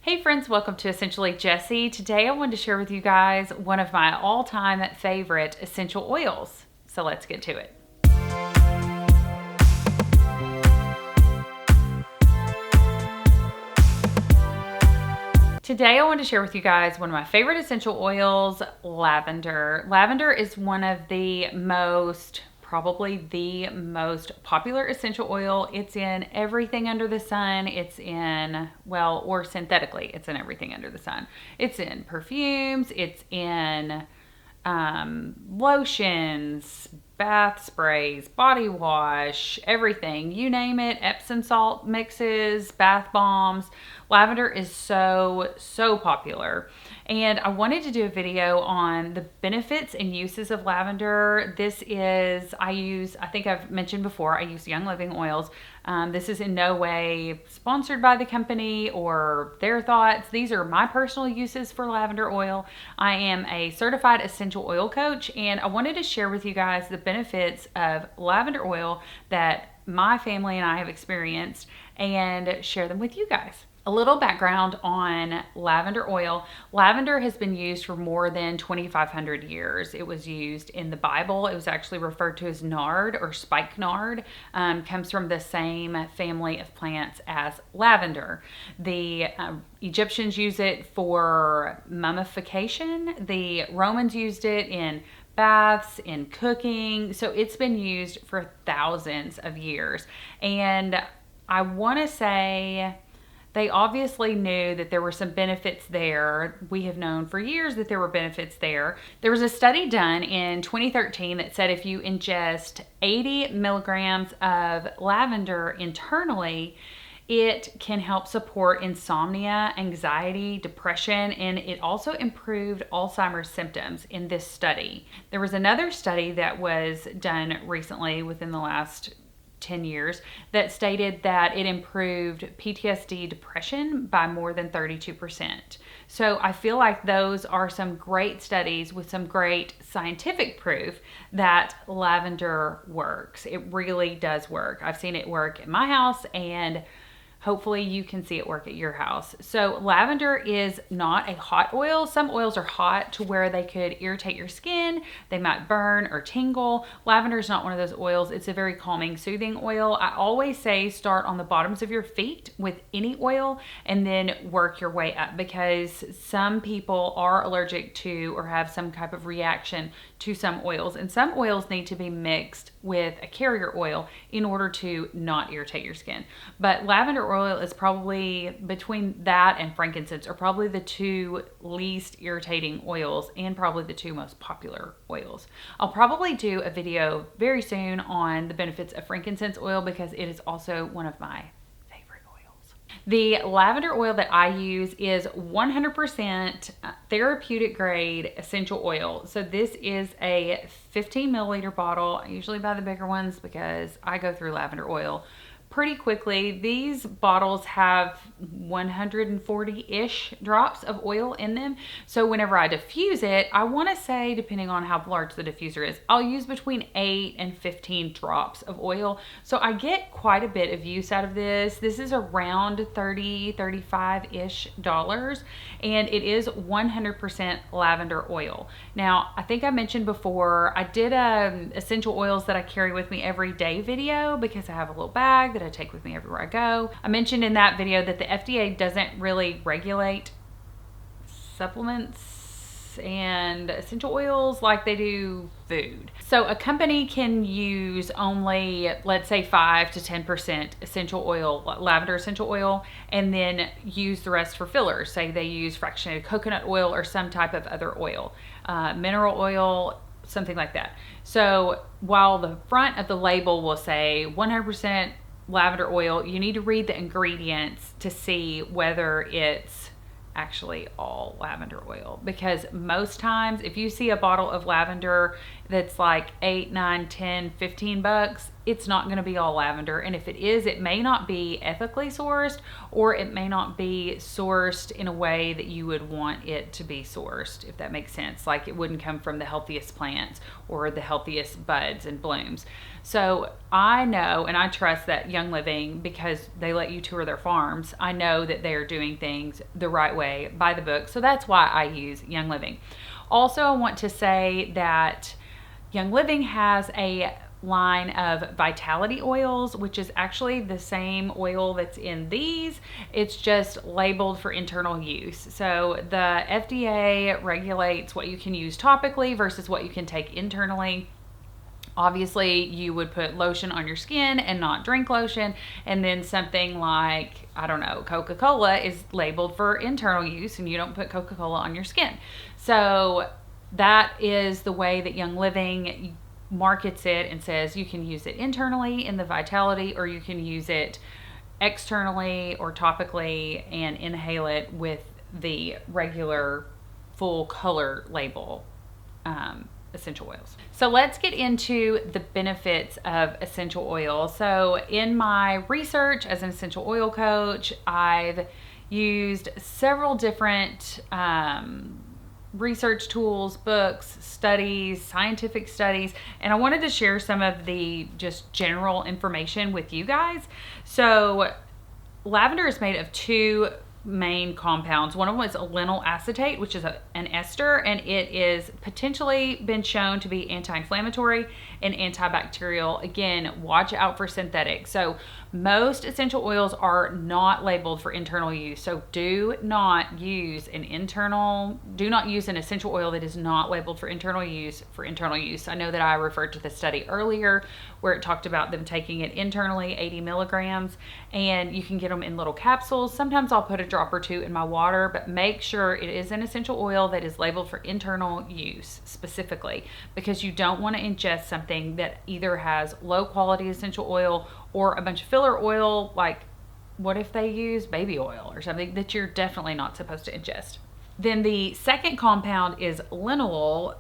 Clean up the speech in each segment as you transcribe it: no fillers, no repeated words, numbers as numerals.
Hey friends, welcome to Essentially Jessi. Today I wanted to share with you guys one of my all-time favorite essential oils. So let's get to it. Today I want to share with you guys one of my favorite essential oils, lavender. Lavender is one of probably the most popular essential oil. It's in everything under the sun. It's in, or synthetically, it's in everything under the sun. It's in perfumes, it's in lotions, bath sprays, body wash, everything. You name it, Epsom salt mixes, bath bombs. Lavender is so popular. And I wanted to do a video on the benefits and uses of lavender. I think I've mentioned before, I use Young Living oils. This is in no way sponsored by the company or their thoughts. These are my personal uses for lavender oil. I am a certified essential oil coach, and I wanted to share with you guys the benefits of lavender oil that my family and I have experienced and share them with you guys. A little background on lavender oil. Lavender has been used for more than 2,500 years. It was used in the Bible. It was actually referred to as nard or spikenard. Comes from the same family of plants as lavender. The Egyptians use it for mummification. The Romans used it in baths, in cooking. So it's been used for thousands of years. And I want to say, they obviously knew that there were some benefits there. We have known for years that there were benefits there. There was a study done in 2013 that said if you ingest 80 milligrams of lavender internally, it can help support insomnia, anxiety, depression, and it also improved Alzheimer's symptoms in this study. There was another study that was done recently within the last 10 years that stated that it improved PTSD depression by more than 32%. So I feel like those are some great studies with some great scientific proof that lavender works. It really does work. I've seen it work in my house, and hopefully you can see it work at your house. So lavender is not a hot oil. Some oils are hot to where they could irritate your skin. They might burn or tingle. Lavender is not one of those oils. It's a very calming, soothing oil. I always say start on the bottoms of your feet with any oil and then work your way up, because some people are allergic to or have some type of reaction to some oils, and some oils need to be mixed with a carrier oil in order to not irritate your skin. But lavender oil is probably, between that and frankincense, are probably the two least irritating oils and probably the two most popular oils. I'll probably do a video very soon on the benefits of frankincense oil because it is also one of my favorite oils. The lavender oil that I use is 100% therapeutic grade essential oil. So this is a 15 milliliter bottle. I usually buy the bigger ones because I go through lavender oil pretty quickly. These bottles have 140-ish drops of oil in them. So whenever I diffuse it, I want to say, depending on how large the diffuser is, I'll use between 8 and 15 drops of oil. So I get quite a bit of use out of this. This is around $30, $35-ish, and it is 100% lavender oil. Now, I think I mentioned before, I did essential oils that I carry with me every day video because I have a little bag that I take with me everywhere I go. I mentioned in that video that the FDA doesn't really regulate supplements and essential oils like they do food. So a company can use only, let's say, 5 to 10% essential oil, lavender essential oil, and then use the rest for fillers. Say they use fractionated coconut oil or some type of other oil, mineral oil, something like that. So while the front of the label will say 100% lavender oil, you need to read the ingredients to see whether it's actually all lavender oil, because most times if you see a bottle of lavender that's like 8, 9, 10, 15 bucks, it's not going to be all lavender. And if it is, it may not be ethically sourced, or it may not be sourced in a way that you would want it to be sourced, if that makes sense. Like it wouldn't come from the healthiest plants or the healthiest buds and blooms. So I know and I trust that Young Living, because they let you tour their farms, I know that they're doing things the right way by the book. So that's why I use Young Living. Also, I want to say that Young Living has a line of vitality oils, which is actually the same oil that's in these. It's just labeled for internal use. So the FDA regulates what you can use topically versus what you can take internally. Obviously, you would put lotion on your skin and not drink lotion. And then something like, I don't know, Coca-Cola is labeled for internal use, and you don't put Coca-Cola on your skin. So that is the way that Young Living markets it and says you can use it internally in the Vitality, or you can use it externally or topically and inhale it with the regular full color label essential oils. So let's get into the benefits of essential oil. So in my research as an essential oil coach, I've used several different research tools, books, studies, scientific studies, and I wanted to share some of the just general information with you guys. So lavender is made of two main compounds. One of them is allyl acetate, which is an ester, and it is potentially been shown to be anti-inflammatory and antibacterial. Again, watch out for synthetics. So most essential oils are not labeled for internal use. So do not use an essential oil that is not labeled for internal use I know that I referred to the study earlier where it talked about them taking it internally, 80 milligrams, and you can get them in little capsules. Sometimes I'll put a drop or two in my water, but make sure it is an essential oil that is labeled for internal use specifically, because you don't want to ingest something that either has low quality essential oil or a bunch of filler oil. Like, what if they use baby oil or something that you're definitely not supposed to ingest? Then the second compound is linalool,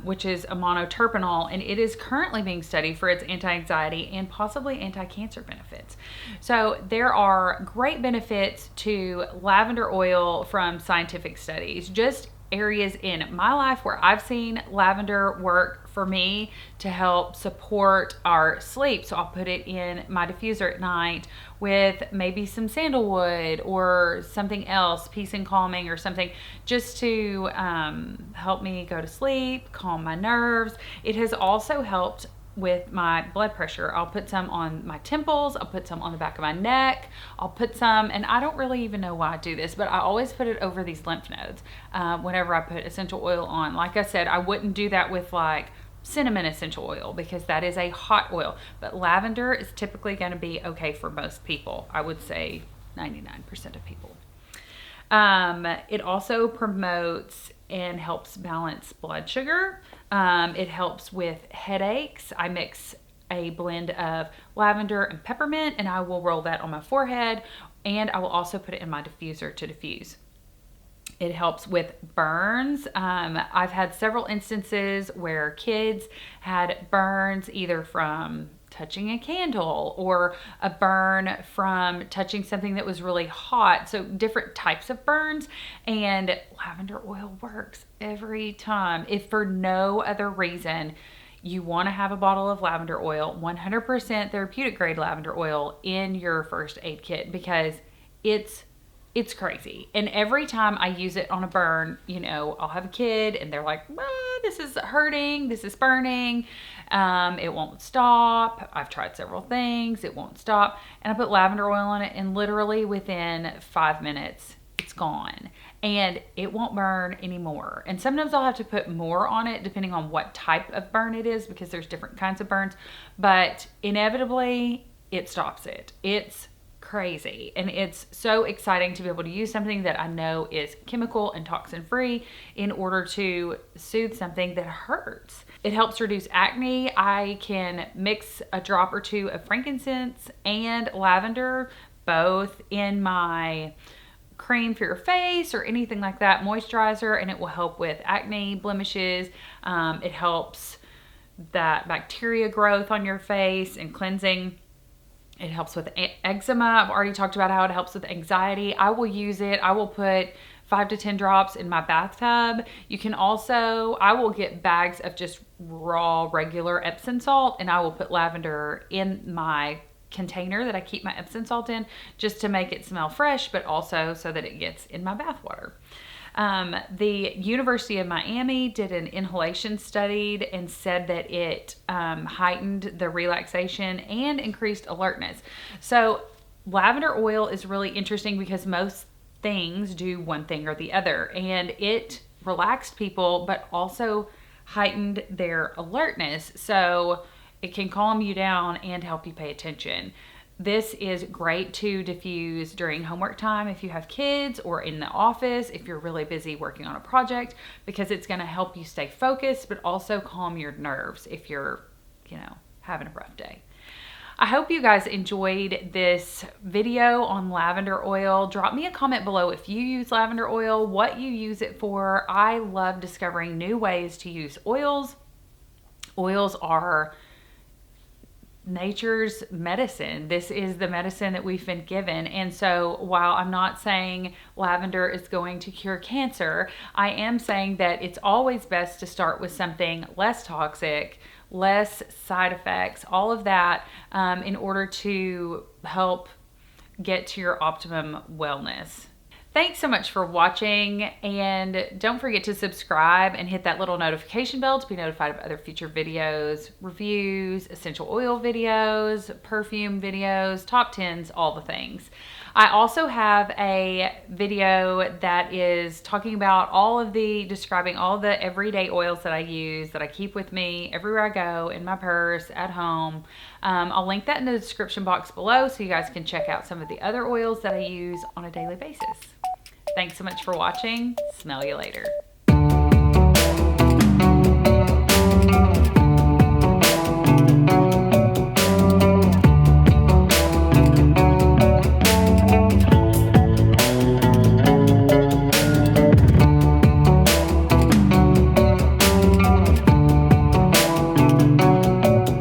which is a monoterpenol, and it is currently being studied for its anti-anxiety and possibly anti-cancer benefits. So there are great benefits to lavender oil from scientific studies. Just areas in my life where I've seen lavender work for me to help support our sleep. So I'll put it in my diffuser at night with maybe some sandalwood or something else, peace and calming or something, just to help me go to sleep, calm my nerves. It has also helped with my blood pressure. I'll put some on my temples, I'll put some on the back of my neck, I'll put some, and I don't really even know why I do this, but I always put it over these lymph nodes whenever I put essential oil on. Like I said, I wouldn't do that with like cinnamon essential oil because that is a hot oil, but lavender is typically going to be okay for most people. I would say 99% of people. It also promotes and helps balance blood sugar. It helps with headaches. I mix a blend of lavender and peppermint, and I will roll that on my forehead, and I will also put it in my diffuser to diffuse. It helps with burns. I've had several instances where kids had burns either from touching a candle or a burn from touching something that was really hot. So different types of burns, and lavender oil works every time. If for no other reason, you want to have a bottle of lavender oil, 100% therapeutic grade lavender oil in your first aid kit, because it's crazy. And every time I use it on a burn, I'll have a kid and they're like, this is hurting, this is burning, it won't stop. I've tried several things, it won't stop. And I put lavender oil on it, and literally within 5 minutes, it's gone. And it won't burn anymore. And sometimes I'll have to put more on it depending on what type of burn it is, because there's different kinds of burns. But inevitably, it stops it. It's crazy, and it's so exciting to be able to use something that I know is chemical and toxin free in order to soothe something that hurts. It helps reduce acne. I can mix a drop or two of frankincense and lavender both in my cream for your face or anything like that, moisturizer, and it will help with acne, blemishes. It helps that bacteria growth on your face and cleansing. It helps with eczema. I've already talked about how it helps with anxiety. I will use it. I will put 5 to 10 drops in my bathtub. You can also, I will get bags of just raw, regular Epsom salt, and I will put lavender in my container that I keep my Epsom salt in, just to make it smell fresh, but also so that it gets in my bath water. The University of Miami did an inhalation study and said that it heightened the relaxation and increased alertness. So lavender oil is really interesting because most things do one thing or the other, and it relaxed people but also heightened their alertness, so it can calm you down and help you pay attention. This is great to diffuse during homework time if you have kids, or in the office if you're really busy working on a project, because it's going to help you stay focused but also calm your nerves if you're, having a rough day. I hope you guys enjoyed this video on lavender oil. Drop me a comment below if you use lavender oil, what you use it for. I love discovering new ways to use oils. Oils are nature's medicine. This is the medicine that we've been given. And so while I'm not saying lavender is going to cure cancer, I am saying that it's always best to start with something less toxic, less side effects, all of that, in order to help get to your optimum wellness. Thanks so much for watching, and don't forget to subscribe and hit that little notification bell to be notified of other future videos, reviews, essential oil videos, perfume videos, top 10s, all the things. I also have a video that is talking about describing all the everyday oils that I use, that I keep with me everywhere I go, in my purse, at home. I'll link that in the description box below so you guys can check out some of the other oils that I use on a daily basis. Thanks so much for watching. Smell you later.